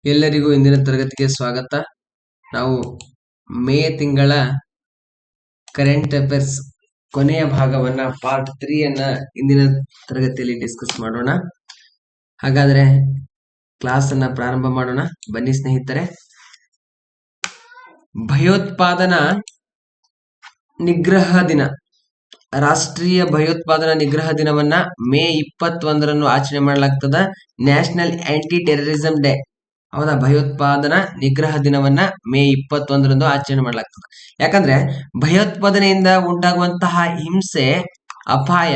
ಎಲ್ಲರಿಗೂ ಇಂದಿನ ತರಗತಿಗೆ ಸ್ವಾಗತ. ನಾವು ಮೇ ತಿಂಗಳ ಕರೆಂಟ್ ಅಫೇರ್ಸ್ ಕೊನೆಯ ಭಾಗವನ್ನ ಪಾರ್ಟ್ 3 ಅನ್ನ ಇಂದಿನ ತರಗತಿಯಲ್ಲಿ ಡಿಸ್ಕಸ್ ಮಾಡೋಣ. ಹಾಗಾದ್ರೆ ಕ್ಲಾಸ್ ಅನ್ನ ಪ್ರಾರಂಭ ಮಾಡೋಣ. ಬನ್ನಿ ಸ್ನೇಹಿತರೆ. ಭಯೋತ್ಪಾದನಾ ನಿಗ್ರಹ ದಿನ, ರಾಷ್ಟ್ರೀಯ ಭಯೋತ್ಪಾದನಾ ನಿಗ್ರಹ ದಿನವನ್ನ ಮೇ 21ರಂದು ಆಚರಣೆ ಮಾಡಲಾಗ್ತದ. National anti terrorism day. ಹೌದಾ, ಭಯೋತ್ಪಾದನಾ ನಿಗ್ರಹ ದಿನವನ್ನ ಮೇ 21ರಂದು ಆಚರಣೆ ಮಾಡಲಾಗ್ತದೆ. ಯಾಕಂದ್ರೆ ಭಯೋತ್ಪಾದನೆಯಿಂದ ಉಂಟಾಗುವಂತಹ ಹಿಂಸೆ, ಅಪಾಯ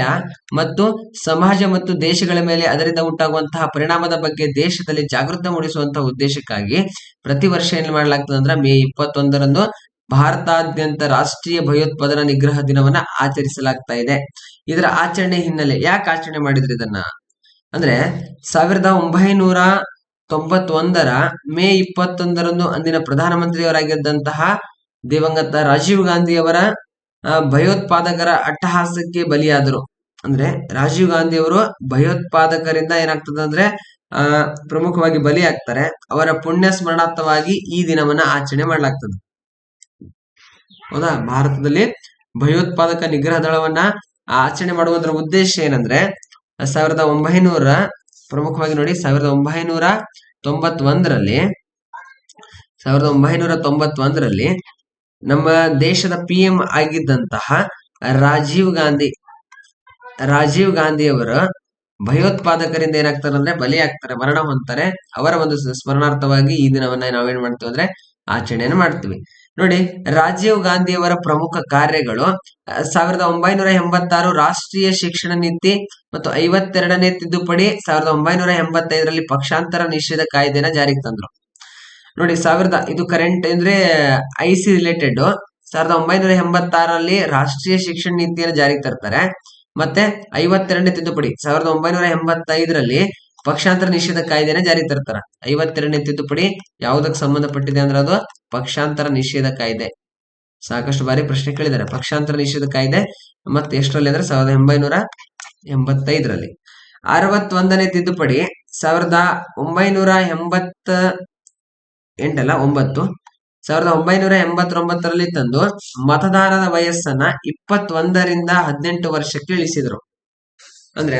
ಮತ್ತು ಸಮಾಜ ಮತ್ತು ದೇಶಗಳ ಮೇಲೆ ಅದರಿಂದ ಉಂಟಾಗುವಂತಹ ಪರಿಣಾಮದ ಬಗ್ಗೆ ದೇಶದಲ್ಲಿ ಜಾಗೃತಿ ಮೂಡಿಸುವಂತಹ ಉದ್ದೇಶಕ್ಕಾಗಿ ಪ್ರತಿ ವರ್ಷ ಏನ್ ಮಾಡಲಾಗ್ತದೆ ಅಂದ್ರೆ ಮೇ 21ರಂದು ಭಾರತಾದ್ಯಂತ ರಾಷ್ಟ್ರೀಯ ಭಯೋತ್ಪಾದನಾ ನಿಗ್ರಹ ದಿನವನ್ನ ಆಚರಿಸಲಾಗ್ತಾ ಇದೆ. ಇದರ ಆಚರಣೆ ಹಿನ್ನೆಲೆ ಯಾಕೆ ಆಚರಣೆ ಮಾಡಿದ್ರು ಇದನ್ನ ಅಂದ್ರೆ 1991ರ ಮೇ 21ರಂದು ಅಂದಿನ ಪ್ರಧಾನಮಂತ್ರಿಯವರಾಗಿದ್ದಂತಹ ದಿವಂಗತ ರಾಜೀವ್ ಗಾಂಧಿಯವರ ಭಯೋತ್ಪಾದಕರ ಅಟ್ಟಹಾಸಕ್ಕೆ ಬಲಿಯಾದರು. ಅಂದ್ರೆ ರಾಜೀವ್ ಗಾಂಧಿ ಅವರು ಭಯೋತ್ಪಾದಕರಿಂದ ಏನಾಗ್ತದೆ ಅಂದ್ರೆ ಪ್ರಮುಖವಾಗಿ ಬಲಿ ಆಗ್ತಾರೆ. ಅವರ ಪುಣ್ಯ ಸ್ಮರಣಾರ್ಥವಾಗಿ ಈ ದಿನವನ್ನ ಆಚರಣೆ ಮಾಡಲಾಗ್ತದೆ. ಹೌದಾ, ಭಾರತದಲ್ಲಿ ಭಯೋತ್ಪಾದಕ ನಿಗ್ರಹ ದಳವನ್ನ ಆಚರಣೆ ಮಾಡುವುದರ ಉದ್ದೇಶ ಏನಂದ್ರೆ 1900 ಪ್ರಮುಖವಾಗಿ ನೋಡಿ 1991ರಲ್ಲಿ ನಮ್ಮ ದೇಶದ PM ಆಗಿದ್ದಂತಹ ರಾಜೀವ್ ಗಾಂಧಿಯವರ ಭಯೋತ್ಪಾದಕರಿಂದ ಏನಾಗ್ತಾರೆ ಅಂದ್ರೆ ಬಲಿ ಆಗ್ತಾರೆ, ಮರಣ ಹೊಂದ್ತಾರೆ. ಅವರ ಒಂದು ಸ್ಮರಣಾರ್ಥವಾಗಿ ಈ ದಿನವನ್ನ ನಾವೇನ್ ಮಾಡ್ತೀವಿ ಅಂದ್ರೆ ಆಚರಣೆಯನ್ನು ಮಾಡ್ತೀವಿ. ನೋಡಿ, ರಾಜೀವ್ ಗಾಂಧಿಯವರ ಪ್ರಮುಖ ಕಾರ್ಯಗಳು 1986 ರಾಷ್ಟ್ರೀಯ ಶಿಕ್ಷಣ ನೀತಿ ಮತ್ತು 52ನೇ ತಿದ್ದುಪಡಿ 1985ರಲ್ಲಿ ಪಕ್ಷಾಂತರ ನಿಷೇಧ ಕಾಯ್ದೆನ ಜಾರಿಗೆ ತಂದ್ರು. ನೋಡಿ, ಇದು ಕರೆಂಟ್ ಅಂದ್ರೆ IC ರಿಲೇಟೆಡ್. 1986ರಲ್ಲಿ ರಾಷ್ಟ್ರೀಯ ಶಿಕ್ಷಣ ನೀತಿಯನ್ನು ಜಾರಿಗೆ ತರ್ತಾರೆ. ಮತ್ತೆ 52ನೇ ತಿದ್ದುಪಡಿ 1985ರಲ್ಲಿ ಪಕ್ಷಾಂತರ ನಿಷೇಧ ಕಾಯ್ದೆನ ಜಾರಿಗೆ ತರ್ತಾರ. 52ನೇ ತಿದ್ದುಪಡಿ ಯಾವುದಕ್ಕೆ ಸಂಬಂಧಪಟ್ಟಿದೆ ಅಂದ್ರೆ ಅದು ಪಕ್ಷಾಂತರ ನಿಷೇಧ ಕಾಯ್ದೆ. ಸಾಕಷ್ಟು ಬಾರಿ ಪ್ರಶ್ನೆ ಕೇಳಿದ್ದಾರೆ. ಪಕ್ಷಾಂತರ ನಿಷೇಧ ಕಾಯ್ದೆ ಮತ್ತೆ ಎಷ್ಟರಲ್ಲಿ ಅಂದ್ರೆ 1985ರಲ್ಲಿ. 61ನೇ ತಿದ್ದುಪಡಿ 1989ರಲ್ಲಿ ತಂದು ಮತದಾನದ ವಯಸ್ಸನ್ನ 21ರಿಂದ 18 ವರ್ಷಕ್ಕೆ ಇಳಿಸಿದ್ರು. ಅಂದ್ರೆ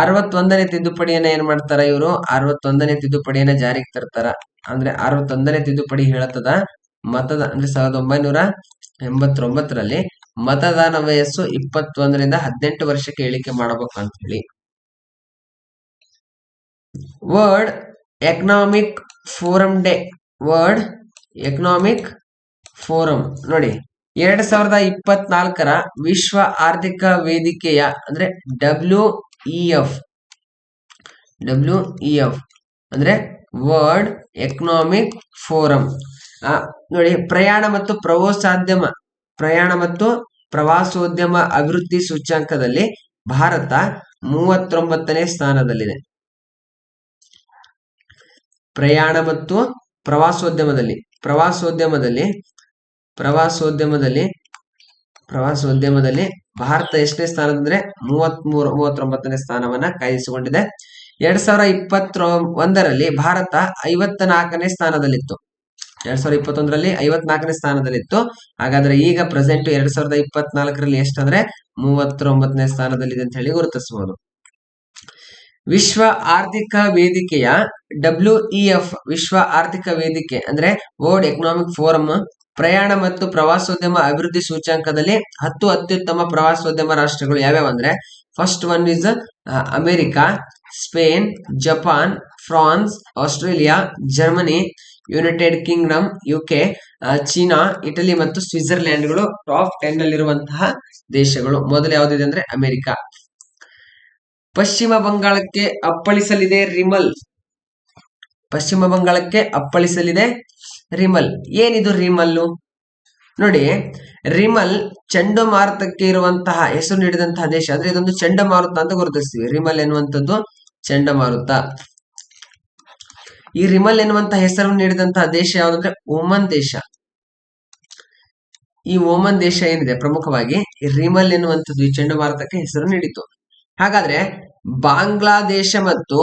61ನೇ ತಿದ್ದುಪಡಿಯನ್ನ ಏನ್ ಮಾಡ್ತಾರ ಇವರು? 61ನೇ ತಿದ್ದುಪಡಿಯನ್ನ ಜಾರಿಗೆ ತರ್ತಾರ. ಅಂದ್ರೆ 61ನೇ ತಿದ್ದುಪಡಿ ಹೇಳತದ ಅಂದ್ರೆ 1989ರಲ್ಲಿ ಮತದಾನ ವಯಸ್ಸು 21ರಿಂದ 18 ವರ್ಷಕ್ಕೆ ಇಳಿಕೆ ಮಾಡಬೇಕು ಅಂತ ಹೇಳಿ. World economic forum day. World economic forum ನೋಡಿ, 2024ರ ವಿಶ್ವ ಆರ್ಥಿಕ ವೇದಿಕೆಯ ಅಂದ್ರೆ WEF ಅಂದ್ರೆ ವರ್ಲ್ಡ್ ಎಕನಾಮಿಕ್ ಫೋರಂ ನೋಡಿ, ಪ್ರಯಾಣ ಮತ್ತು ಪ್ರವಾಸೋದ್ಯಮ ಅಭಿವೃದ್ಧಿ ಸೂಚ್ಯಂಕದಲ್ಲಿ ಭಾರತ 39ನೇ ಸ್ಥಾನದಲ್ಲಿದೆ. ಪ್ರಯಾಣ ಮತ್ತು ಪ್ರವಾಸೋದ್ಯಮದಲ್ಲಿ ಭಾರತ ಎಷ್ಟನೇ ಸ್ಥಾನದಂದ್ರೆ 39ನೇ ಸ್ಥಾನವನ್ನ ಕಾಯ್ದಿರಿಸಿಕೊಂಡಿದೆ. 2021ರಲ್ಲಿ ಭಾರತ 54ನೇ ಸ್ಥಾನದಲ್ಲಿತ್ತು. 2021ರಲ್ಲಿ 54ನೇ ಸ್ಥಾನದಲ್ಲಿತ್ತು. ಹಾಗಾದ್ರೆ ಈಗ ಪ್ರೆಸೆಂಟ್ 2024ರಲ್ಲಿ ಎಷ್ಟಂದ್ರೆ 39ನೇ ಸ್ಥಾನದಲ್ಲಿದೆ ಅಂತ ಹೇಳಿ ಗುರುತಿಸಬಹುದು. ವಿಶ್ವ ಆರ್ಥಿಕ ವೇದಿಕೆಯ WEF ವಿಶ್ವ ಆರ್ಥಿಕ ವೇದಿಕೆ ಅಂದ್ರೆ ವರ್ಲ್ಡ್ ಎಕನಾಮಿಕ್ ಫೋರಂ ಪ್ರಯಾಣ ಮತ್ತು ಪ್ರವಾಸೋದ್ಯಮ ಅಭಿವೃದ್ಧಿ ಸೂಚ್ಯಂಕದಲ್ಲಿ 10 ಅತ್ಯುತ್ತಮ ಪ್ರವಾಸೋದ್ಯಮ ರಾಷ್ಟ್ರಗಳು ಯಾವ್ಯಾವ ಅಂದ್ರೆ first one is America, Spain, Japan, France, Australia, Germany, United Kingdom, UK, China, Italy ಮತ್ತು ಸ್ವಿಟ್ಜರ್ಲ್ಯಾಂಡ್ಗಳು ಟಾಪ್ 10 ನಲ್ಲಿರುವಂತಹ ದೇಶಗಳು. ಮೊದಲು ಯಾವುದಿದೆ ಅಂದ್ರೆ ಅಮೆರಿಕಾ. ಪಶ್ಚಿಮ ಬಂಗಾಳಕ್ಕೆ ಅಪ್ಪಳಿಸಲಿದೆ ರಿಮಲ್. ಏನಿದು ರಿಮಲ್ಲು? ನೋಡಿ, ರಿಮಲ್ ಚಂಡಮಾರುತಕ್ಕೆ ಇರುವಂತಹ ಹೆಸರು ನೀಡಿದಂತಹ ದೇಶ. ಅಂದ್ರೆ ಇದೊಂದು ಚಂಡಮಾರುತ ಅಂತ ಗುರುತಿಸ್ತೀವಿ. ರಿಮಲ್ ಎನ್ನುವಂಥದ್ದು ಚಂಡಮಾರುತ. ಈ ರಿಮಲ್ ಎನ್ನುವಂತಹ ಹೆಸರು ನೀಡಿದಂತಹ ದೇಶ ಯಾವುದಂದ್ರೆ ಓಮನ್ ದೇಶ. ಈ ಓಮನ್ ದೇಶ ಏನಿದೆ ಪ್ರಮುಖವಾಗಿ ರಿಮಲ್ ಎನ್ನುವಂಥದ್ದು ಈ ಚಂಡಮಾರುತಕ್ಕೆ ಹೆಸರು ನೀಡಿತು. ಹಾಗಾದ್ರೆ ಬಾಂಗ್ಲಾದೇಶ ಮತ್ತು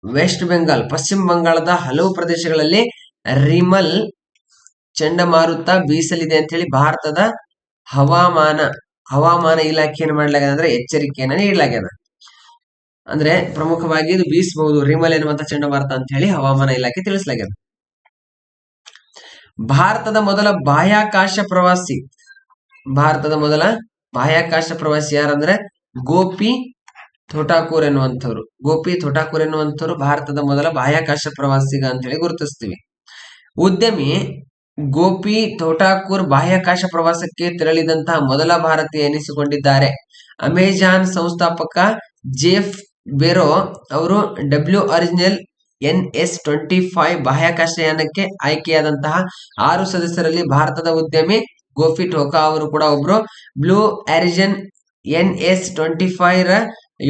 ವೆಸ್ಟ್ ಬೆಂಗಾಲ್ ಪಶ್ಚಿಮ ಬಂಗಾಳದ ಹಲವು ಪ್ರದೇಶಗಳಲ್ಲಿ ರಿಮಲ್ ಚಂಡಮಾರುತ ಬೀಸಲಿದೆ ಅಂತ ಹೇಳಿ ಭಾರತದ ಹವಾಮಾನ ಇಲಾಖೆಯನ್ನು ಮಾಡಲಾಗಿದೆ, ಅಂದ್ರೆ ಎಚ್ಚರಿಕೆಯನ್ನ ನೀಡಲಾಗಿದೆ. ಅಂದ್ರೆ ಪ್ರಮುಖವಾಗಿ ಇದು ಬೀಸಬಹುದು ರಿಮಲ್ ಎನ್ನುವಂತ ಚಂಡಮಾರುತ ಅಂತ ಹೇಳಿ ಹವಾಮಾನ ಇಲಾಖೆ ತಿಳಿಸಲಾಗಿದೆ. ಭಾರತದ ಮೊದಲ ಬಾಹ್ಯಾಕಾಶ ಪ್ರವಾಸಿ ಯಾರಂದ್ರೆ ಗೋಪಿ ಥೋಟಾಕೂರ್ ಎನ್ನುವಂಥವ್ರು ಭಾರತದ ಮೊದಲ ಬಾಹ್ಯಾಕಾಶ ಪ್ರವಾಸಿಗ ಅಂತ ಹೇಳಿ ಗುರುತಿಸ್ತೀವಿ. ಉದ್ಯಮಿ ಗೋಪಿ ಥೋಟಾಕೂರ್ ಬಾಹ್ಯಾಕಾಶ ಪ್ರವಾಸಕ್ಕೆ ತೆರಳಿದಂತಹ ಮೊದಲ ಭಾರತೀಯ ಎನಿಸಿಕೊಂಡಿದ್ದಾರೆ. ಅಮೆಜಾನ್ ಸಂಸ್ಥಾಪಕ ಜೆಫ್ ಬೆರೋ ಅವರು WORIGINAL NS-25 ಬಾಹ್ಯಾಕಾಶಯಾನಕ್ಕೆ ಆಯ್ಕೆಯಾದಂತಹ 6 ಸದಸ್ಯರಲ್ಲಿ ಭಾರತದ ಉದ್ಯಮಿ ಗೋಪಿ ಠೋಕಾ ಅವರು ಕೂಡ ಒಬ್ರು. ಬ್ಲೂ ಆರಿಜಿನ್ NS-25 ರ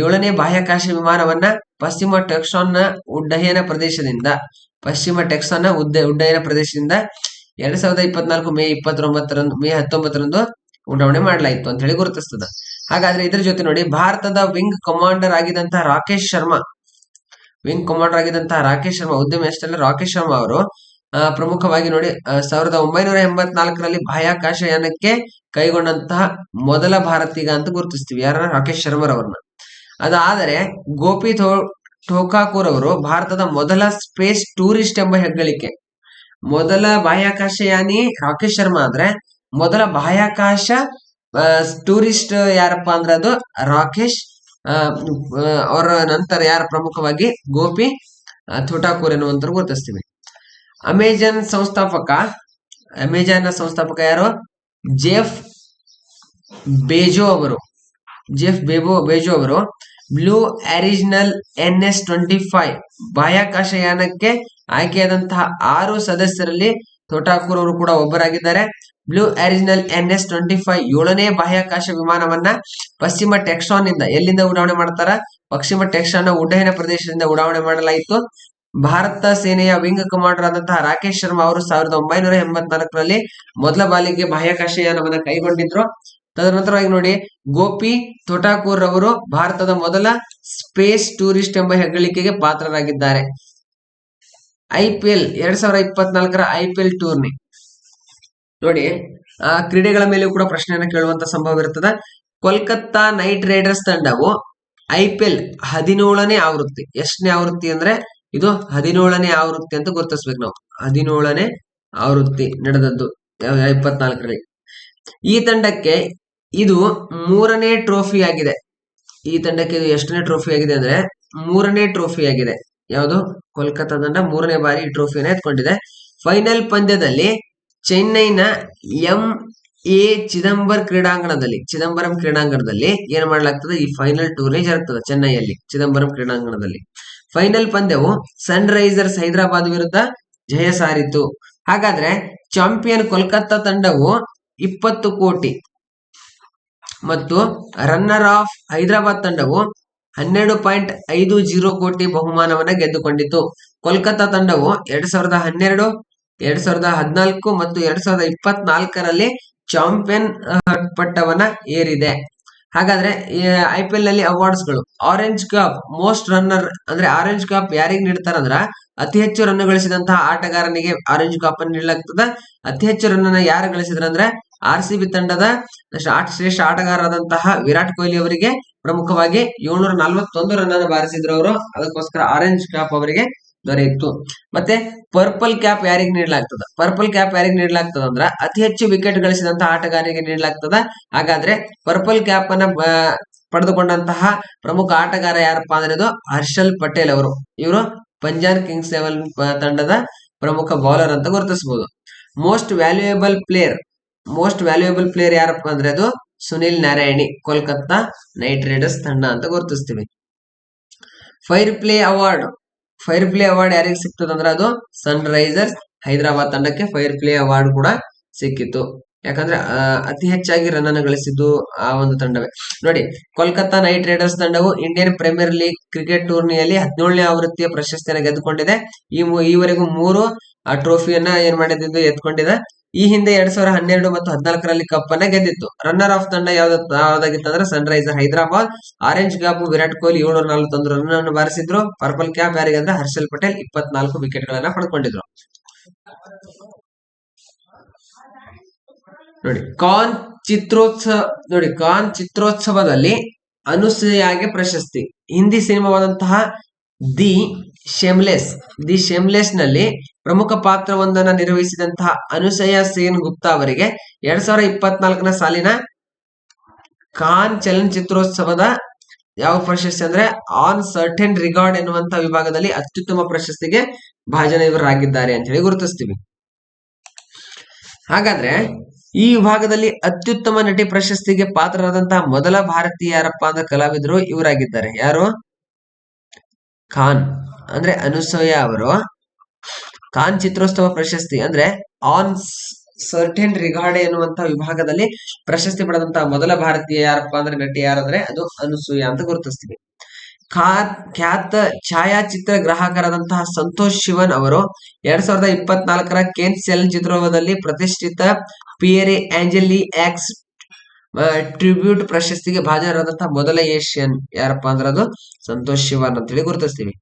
7ನೇ ಬಾಹ್ಯಾಕಾಶ ವಿಮಾನವನ್ನ ಪಶ್ಚಿಮ ಟೆಕ್ಸಾನ್ನ ಉಡ್ಡಯನ ಪ್ರದೇಶದಿಂದ 2024 ಮೇ 19ರಂದು ಉಡಾವಣೆ ಮಾಡಲಾಯಿತು ಅಂತ ಹೇಳಿ ಗುರುತಿಸ್ತದ. ಹಾಗಾದ್ರೆ ಇದ್ರ ಜೊತೆ ನೋಡಿ, ಭಾರತದ ವಿಂಗ್ ಕಮಾಂಡರ್ ಆಗಿದಂತಹ ರಾಕೇಶ್ ಶರ್ಮಾ ಉದ್ಯಮಿ ಅಷ್ಟಲ್ಲ, ರಾಕೇಶ್ ಶರ್ಮಾ ಅವರು ಪ್ರಮುಖವಾಗಿ ನೋಡಿ 1984ರಲ್ಲಿ ಬಾಹ್ಯಾಕಾಶಯಾನಕ್ಕೆ ಕೈಗೊಂಡಂತಹ ಮೊದಲ ಭಾರತೀಯ ಅಂತ ಗುರುತಿಸ್ತೀವಿ. ಯಾರ? ರಾಕೇಶ್ ಶರ್ಮರವ್ರನ್ನ. ಅದಾದರೆ ಗೋಪಿ ಠೋಕಾಕೂರ್ ಅವರು ಭಾರತದ ಮೊದಲ ಸ್ಪೇಸ್ ಟೂರಿಸ್ಟ್ ಎಂಬ ಹೆಗ್ಗಳಿಕೆ. ಮೊದಲ ಬಾಹ್ಯಾಕಾಶಯಾನಿ ರಾಕೇಶ್ ಶರ್ಮಾ ಆದ್ರೆ ಮೊದಲ ಬಾಹ್ಯಾಕಾಶ ಟೂರಿಸ್ಟ್ ಯಾರಪ್ಪ ಅಂದ್ರೆ ಅದು ರಾಕೇಶ್ ಅವರ ನಂತರ ಯಾರು ಪ್ರಮುಖವಾಗಿ ಗೋಪಿ ಥೋಟಾಕೂರ್ ಎನ್ನುವಂತರು ಗುರುತಿಸ್ತೀವಿ. ಅಮೆಜಾನ್ ಸಂಸ್ಥಾಪಕ ಯಾರು? ಜೆಫ್ ಬೇಜೋ ಅವರು ಬ್ಲೂ ಆರಿಜಿನಲ್ NS-25 ಬಾಹ್ಯಾಕಾಶಯಾನಕ್ಕೆ ಆಯ್ಕೆಯಾದಂತಹ 6 ಸದಸ್ಯರಲ್ಲಿ ಥೋಟಾಕೂರ್ ಅವರು ಕೂಡ ಒಬ್ಬರಾಗಿದ್ದಾರೆ. ಬ್ಲೂ ಆರಿಜಿನಲ್ NS-25 7ನೇ ಬಾಹ್ಯಾಕಾಶ ವಿಮಾನವನ್ನ ಪಶ್ಚಿಮ ಟೆಕ್ಸಾನ್ ನಿಂದ ಎಲ್ಲಿಂದ ಉಡಾವಣೆ ಮಾಡ್ತಾರ? ಪಶ್ಚಿಮ ಟೆಕ್ಸಾನ್ನ ಉಡ್ಡಯನ ಪ್ರದೇಶದಿಂದ ಉಡಾವಣೆ ಮಾಡಲಾಯಿತು. ಭಾರತ ಸೇನೆಯ ವಿಂಗ್ ಕಮಾಂಡರ್ ಆದಂತಹ ರಾಕೇಶ್ ಶರ್ಮಾ ಅವರು 1984ರಲ್ಲಿ ಮೊದಲ ಬಾಲಿಗೆ ಬಾಹ್ಯಾಕಾಶಯಾನವನ್ನ ಕೈಗೊಂಡಿದ್ರು. ತದನಂತರವಾಗಿ ನೋಡಿ, ಗೋಪಿ ಥೋಟಾಕೂರ್ ಅವರು ಭಾರತದ ಮೊದಲ ಸ್ಪೇಸ್ ಟೂರಿಸ್ಟ್ ಎಂಬ ಹೆಗ್ಗಳಿಕೆಗೆ ಪಾತ್ರರಾಗಿದ್ದಾರೆ. IPL 2024ರ IPL ಟೂರ್ನಿ ನೋಡಿ, ಕ್ರೀಡೆಗಳ ಮೇಲೂ ಕೂಡ ಪ್ರಶ್ನೆಯನ್ನ ಕೇಳುವಂತ ಸಂಭವ ಇರ್ತದೆ. ಕೋಲ್ಕತ್ತಾ ನೈಟ್ ರೈಡರ್ಸ್ ತಂಡವು IPL 17ನೇ ಆವೃತ್ತಿ, ಎಷ್ಟನೇ ಆವೃತ್ತಿ ಅಂದ್ರೆ ಇದು 17ನೇ ಆವೃತ್ತಿ ಅಂತ ಗುರುತಿಸ್ಬೇಕು ನಾವು. 17ನೇ ಆವೃತ್ತಿ ನಡೆದದ್ದು 24ರಲ್ಲಿ. ಈ ತಂಡಕ್ಕೆ ಇದು 3ನೇ ಟ್ರೋಫಿ ಆಗಿದೆ. ಈ ತಂಡಕ್ಕೆ ಇದು ಎಷ್ಟನೇ ಟ್ರೋಫಿ ಆಗಿದೆ ಅಂದ್ರೆ 3ನೇ ಟ್ರೋಫಿ ಆಗಿದೆ. ಯಾವುದು? ಕೋಲ್ಕತ್ತಾ ತಂಡ 3ನೇ ಬಾರಿ ಈ ಟ್ರೋಫಿಯನ್ನು ಎತ್ಕೊಂಡಿದೆ. ಫೈನಲ್ ಪಂದ್ಯದಲ್ಲಿ ಚೆನ್ನೈನ MA ಚಿದಂಬರಂ ಕ್ರೀಡಾಂಗಣದಲ್ಲಿ ಏನ್ ಮಾಡಲಾಗ್ತದೆ? ಈ ಫೈನಲ್ ಟೂರ್ನಿ ಜರುಗ್ತದೆ ಚೆನ್ನೈಯಲ್ಲಿ, ಚಿದಂಬರಂ ಕ್ರೀಡಾಂಗಣದಲ್ಲಿ. ಫೈನಲ್ ಪಂದ್ಯವು ಸನ್ ರೈಸರ್ಸ್ ಹೈದರಾಬಾದ್ ವಿರುದ್ಧ ಜಯ ಸಾರಿತು. ಹಾಗಾದ್ರೆ ಚಾಂಪಿಯನ್ ಕೋಲ್ಕತ್ತಾ ತಂಡವು 20 ಕೋಟಿ ಮತ್ತು ರನ್ನರ್ ಆಫ್ ಹೈದರಾಬಾದ್ ತಂಡವು 12.50 ಕೋಟಿ ಬಹುಮಾನವನ್ನ ಗೆದ್ದುಕೊಂಡಿತು. ಕೋಲ್ಕತ್ತಾ ತಂಡವು 2012, 2014 ಮತ್ತು 2024ರಲ್ಲಿ ಚಾಂಪಿಯನ್ ಪಟ್ಟವನ್ನ ಏರಿದೆ. ಹಾಗಾದ್ರೆ IPL ನಲ್ಲಿ ಅವಾರ್ಡ್ಸ್ಗಳು, ಆರೆಂಜ್ ಕ್ಯಾಪ್ ಮೋಸ್ಟ್ ರನ್ನರ್ ಅಂದ್ರೆ ಆರೆಂಜ್ ಕ್ಯಾಪ್ ಯಾರಿಗೆ ನೀಡ್ತಾರಂದ್ರ ಅತಿ ಹೆಚ್ಚು ರನ್ ಗಳಿಸಿದಂತಹ ಆಟಗಾರನಿಗೆ ಆರೆಂಜ್ ಕ್ಯಾಪ್ ಅನ್ನು ನೀಡಲಾಗ್ತದ. ಅತಿ ಹೆಚ್ಚು ರನ್ ಅನ್ನ ಯಾರು ಗಳಿಸಿದ್ರಂದ್ರೆ RCB ತಂಡದ ಶ್ರೇಷ್ಠ ಆಟಗಾರರಾದಂತಹ ವಿರಾಟ್ ಕೊಹ್ಲಿ ಅವರಿಗೆ ಪ್ರಮುಖವಾಗಿ 741 ರನ್ ಅನ್ನು ಬಾರಿಸಿದ್ರು ಅವರು. ಅದಕ್ಕೋಸ್ಕರ ಆರೆಂಜ್ ಕ್ಯಾಪ್ ಅವರಿಗೆ ದೊರೆಯಿತು. ಮತ್ತೆ ಪರ್ಪಲ್ ಕ್ಯಾಪ್ ಯಾರಿಗೆ ನೀಡಲಾಗ್ತದ? ಅಂದ್ರ ಅತಿ ಹೆಚ್ಚು ವಿಕೆಟ್ ಗಳಿಸಿದಂತಹ ಆಟಗಾರರಿಗೆ ನೀಡಲಾಗ್ತದ. ಹಾಗಾದ್ರೆ ಪರ್ಪಲ್ ಕ್ಯಾಪ್ ಅನ್ನ ಪಡೆದುಕೊಂಡಂತಹ ಪ್ರಮುಖ ಆಟಗಾರ ಯಾರಪ್ಪ ಅಂದ್ರೆ ಇದು ಹರ್ಷಲ್ ಪಟೇಲ್ ಅವರು. ಇವರು ಪಂಜಾಬ್ ಕಿಂಗ್ಸ್ 11 ತಂಡದ ಪ್ರಮುಖ ಬೌಲರ್ ಅಂತ ಗುರುತಿಸಬಹುದು. ಮೋಸ್ಟ್ ವ್ಯಾಲ್ಯೂಯೇಬಲ್ ಪ್ಲೇಯರ್ ಯಾರಪ್ಪ ಅಂದ್ರೆ ಅದು ಸುನಿಲ್ ನಾರಾಯಣಿ, ಕೋಲ್ಕತ್ತಾ ನೈಟ್ ರೈಡರ್ಸ್ ತಂಡ ಅಂತ ಗುರುತಿಸ್ತೀವಿ. ಫೈರ್ ಪ್ಲೇ ಅವಾರ್ಡ್ ಯಾರಿಗೆ ಸಿಕ್ತದ ಅಂದ್ರೆ ಅದು ಸನ್ ರೈಸರ್ಸ್ ಹೈದರಾಬಾದ್ ತಂಡಕ್ಕೆ ಫೈರ್ ಪ್ಲೇ ಅವಾರ್ಡ್ ಕೂಡ ಸಿಕ್ಕಿತು. ಯಾಕಂದ್ರೆ ಅತಿ ಹೆಚ್ಚಾಗಿ ರನ್ ಅನ್ನು ಗಳಿಸಿದ್ದು ಆ ಒಂದು ತಂಡವೇ. ನೋಡಿ, ಕೋಲ್ಕತ್ತಾ ನೈಟ್ ರೈಡರ್ಸ್ ತಂಡವು ಇಂಡಿಯನ್ ಪ್ರೀಮಿಯರ್ ಲೀಗ್ ಕ್ರಿಕೆಟ್ ಟೂರ್ನಿಯಲ್ಲಿ 17ನೇ ಆವೃತ್ತಿಯ ಪ್ರಶಸ್ತಿಯನ್ನು ಗೆದ್ದುಕೊಂಡಿದೆ. ಈವರೆಗೂ 3 ಟ್ರೋಫಿಯನ್ನ ಏನ್ ಮಾಡಿದ್ದು ಎತ್ಕೊಂಡಿದೆ. ಈ ಹಿಂದೆ 2012 ಮತ್ತು 14ರಲ್ಲಿ ಕಪ್ ಅನ್ನ ಗೆದ್ದಿತ್ತು. ರನ್ನರ್ ಆಫ್ ತಂಡ ಯಾವ್ದಾಗಿತ್ತು ಅಂದ್ರೆ Sunriser Hyderabad. Orange cap Virat Kohli 741 run ಅನ್ನು ಬಾರಿಸಿದ್ರು. ಪರ್ಪಲ್ ಕ್ಯಾಪ್ ಯಾರಿಗೆ ಅಂದ್ರೆ ಹರ್ಷಲ್ ಪಟೇಲ್ 24 ವಿಕೆಟ್ ಗಳನ್ನ ಪಡ್ಕೊಂಡಿದ್ರು. ನೋಡಿ, ಕಾನ್ ಚಿತ್ರೋತ್ಸವದಲ್ಲಿ ಅನುಸೂಯಾಗೆ ಪ್ರಶಸ್ತಿ. ಹಿಂದಿ ಸಿನಿಮಾವಾದಂತಹ ದಿ ಶೇಮ್ಲೆಸ್ ನಲ್ಲಿ ಪ್ರಮುಖ ಪಾತ್ರವೊಂದನ್ನು ನಿರ್ವಹಿಸಿದಂತಹ ಅನುಸೂಯ ಸೇನ್ ಗುಪ್ತಾ ಅವರಿಗೆ 2024ನ ಸಾಲಿನ ಕಾನ್ ಚಲನಚಿತ್ರೋತ್ಸವದ ಯಾವ ಪ್ರಶಸ್ತಿ ಅಂದ್ರೆ ಆನ್ ಸರ್ಟೆನ್ ರಿಗಾರ್ಡ್ ಎನ್ನುವಂತಹ ವಿಭಾಗದಲ್ಲಿ ಅತ್ಯುತ್ತಮ ಪ್ರಶಸ್ತಿಗೆ ಭಾಜನರಾಗಿದ್ದಾರೆ ಅಂತ ಹೇಳಿ ಗುರುತಿಸ್ತೀವಿ. ಹಾಗಾದ್ರೆ ಈ ವಿಭಾಗದಲ್ಲಿ ಅತ್ಯುತ್ತಮ ನಟಿ ಪ್ರಶಸ್ತಿಗೆ ಪಾತ್ರರಾದಂತಹ ಮೊದಲ ಭಾರತೀಯ ಯಾರಪ್ಪ ಅಂದ್ರೆ ಕಲಾವಿದರು ಇವರಾಗಿದ್ದಾರೆ. ಯಾರು? ಖಾನ್ ಅಂದ್ರೆ ಅನುಸೂಯ ಅವರು ಖಾನ್ ಚಿತ್ರೋತ್ಸವ ಪ್ರಶಸ್ತಿ ಅಂದ್ರೆ ಆನ್ ಸರ್ಟೆನ್ ರಿಗಾರ್ಡ್ ಎನ್ನುವಂತಹ ವಿಭಾಗದಲ್ಲಿ ಪ್ರಶಸ್ತಿ ಪಡೆದಂತಹ ಮೊದಲ ಭಾರತೀಯ ಯಾರಪ್ಪ ಅಂದ್ರೆ ನಟಿ ಯಾರಂದ್ರೆ ಅದು ಅನುಸೂಯ ಅಂತ ಗುರುತಿಸ್ತೀವಿ. ಖ್ಯಾತ ಛಾಯಾಚಿತ್ರ ಗ್ರಾಹಕರಾದಂತಹ ಸಂತೋಷ್ ಶಿವನ್ ಅವರು 2024ರ ಕೇನ್ಸ್ ಚಲನಚಿತ್ರೋತ್ಸವದಲ್ಲಿ ಪ್ರತಿಷ್ಠಿತ ಪಿಯರೆ ಆಂಜೆಲಿ ಆಕ್ಸ್ ಟ್ರಿಬ್ಯೂಟ್ ಪ್ರಶಸ್ತಿಗೆ ಭಾಜನರಾದಂತಹ ಮೊದಲ ಏಷ್ಯನ್ ಯಾರಪ್ಪ ಅಂದ್ರೆ ಅದು ಸಂತೋಷ್ ಶಿವನ್ ಅಂತ ಹೇಳಿ ಗುರುತಿಸ್ತೀವಿ.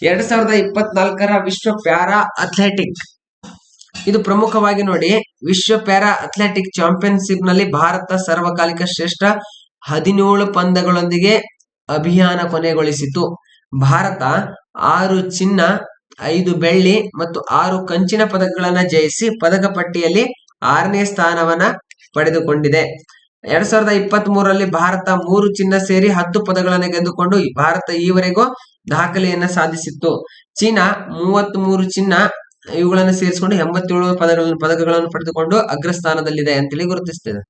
2024ರ ವಿಶ್ವ ಪ್ಯಾರಾ ಅಥ್ಲೆಟಿಕ್ ಇದು ಪ್ರಮುಖವಾಗಿ ನೋಡಿ, ವಿಶ್ವ ಪ್ಯಾರಾ ಅಥ್ಲೆಟಿಕ್ ಚಾಂಪಿಯನ್ಶಿಪ್ ನಲ್ಲಿ ಭಾರತ ಸರ್ವಕಾಲಿಕ ಶ್ರೇಷ್ಠ 17 ಪಂದ್ಯಗಳೊಂದಿಗೆ ಅಭಿಯಾನ ಕೊನೆಗೊಳಿಸಿತು. ಭಾರತ 6 ಚಿನ್ನ, 5 ಬೆಳ್ಳಿ ಮತ್ತು 6 ಕಂಚಿನ ಪದಕಗಳನ್ನ ಜಯಿಸಿ ಪದಕ ಪಟ್ಟಿಯಲ್ಲಿ 6ನೇ ಸ್ಥಾನವನ್ನ ಪಡೆದುಕೊಂಡಿದೆ. 2023ರಲ್ಲಿ ಭಾರತ 3 ಚಿನ್ನ ಸೇರಿ 10 ಪದಕಗಳನ್ನು ಗೆದ್ದುಕೊಂಡು ಭಾರತ ಈವರೆಗೂ ದಾಖಲೆಯನ್ನ ಸಾಧಿಸಿತ್ತು. ಚೀನಾ 33 ಚಿನ್ನ ಇವುಗಳನ್ನು ಸೇರಿಸಿಕೊಂಡು 87 ಪದಕಗಳನ್ನು ಪಡೆದುಕೊಂಡು ಅಗ್ರಸ್ಥಾನದಲ್ಲಿದೆ ಅಂತೇಳಿ ಗುರುತಿಸ್ತೇವೆ.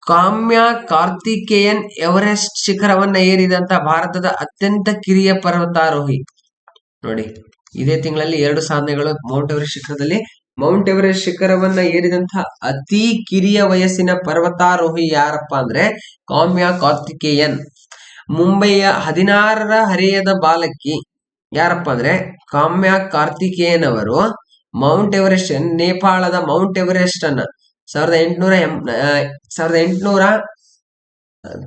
ಕಾಮ್ಯ ಕಾರ್ತಿಕೇಯನ್ ಎವರೆಸ್ಟ್ ಶಿಖರವನ್ನ ಏರಿದಂತ ಭಾರತದ ಅತ್ಯಂತ ಕಿರಿಯ ಪರ್ವತಾರೋಹಿ. ನೋಡಿ, ಇದೇ ತಿಂಗಳಲ್ಲಿ 2 ಸಾಧನೆಗಳು. ಮೌಂಟ್ ಎವರೆಸ್ಟ್ ಶಿಖರವನ್ನ ಏರಿದಂತಹ ಅತಿ ಕಿರಿಯ ವಯಸ್ಸಿನ ಪರ್ವತಾರೋಹಿ ಯಾರಪ್ಪ ಅಂದ್ರೆ ಕಾಮ್ಯ ಕಾರ್ತಿಕೇಯನ್. ಮುಂಬೈಯ 16ರ ಹರೆಯದ ಬಾಲಕಿ ಯಾರಪ್ಪ ಅಂದ್ರೆ ಕಾಮ್ಯ ಕಾರ್ತಿಕೇಯನ್ ಅವರು ಮೌಂಟ್ ಎವರೆಸ್ಟ್, ನೇಪಾಳದ ಮೌಂಟ್ ಎವರೆಸ್ಟ್ ಅನ್ನ 1800